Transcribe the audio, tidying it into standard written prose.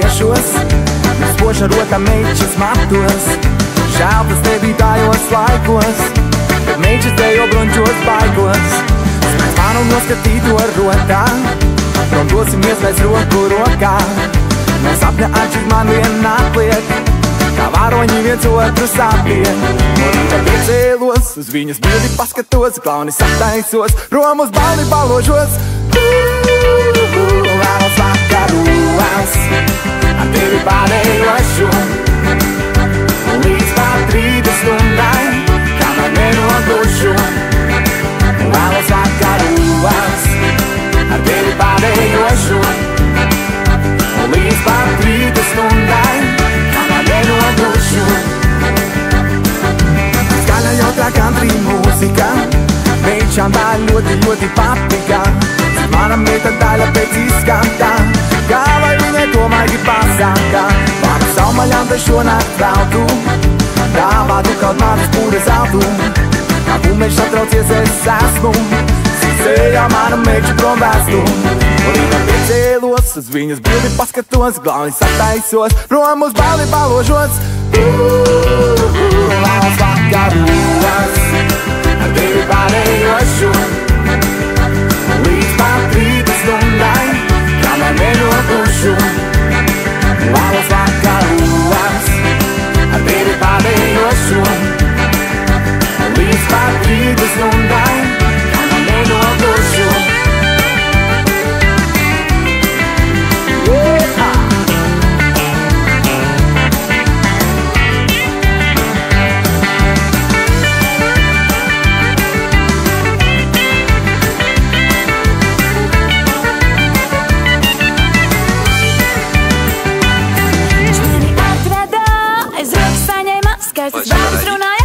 riešos, spoža rokā meičas matos. Žēl tas nebija tajos laikos, kad meičas dejo bruņķos baigos. Spēc manu noskatīto rotā, prom dosimies mēs roku rokā. No sapņa atšķirt man vien atliek, kā varoņi viens otru sāpien. No rīta piecēlos, uz viņas bildi paskatos, klauni sataisos, prom uz baldi baložos. Vēlos vakaros, ar tevi pārējošu, un līdz pat 3 stundai, kamēr nenogušu. Vēlos vakaros, ar tevi pārējošu, un līdz pat 3 stundai, kamēr nenogušu. Skaļa jautrā country mūzika, meičām tā ļoti patika. Mana meita daļa pēc izskatā, kā lai viņai to maigi pasaka. Varu saumaļām te šonakt veltu, dāvātu kaut manas pūras zeltu. Kā kummeļš satraucies es esmu, sejā mana meiča prom vēstu. Un rīta piecēlos, uz viņas bildi paskatos, glauni sataisos, prom uz baldi baložos. Vēlos vakaros, ar tevi pārējošu, līdz pat 3 stundai, kamēr nenogušu. Vēlos vakaros, ar tevi pārējošu, līdz pat 3 stundai, kamēr nenogušu. Es vēlas runāju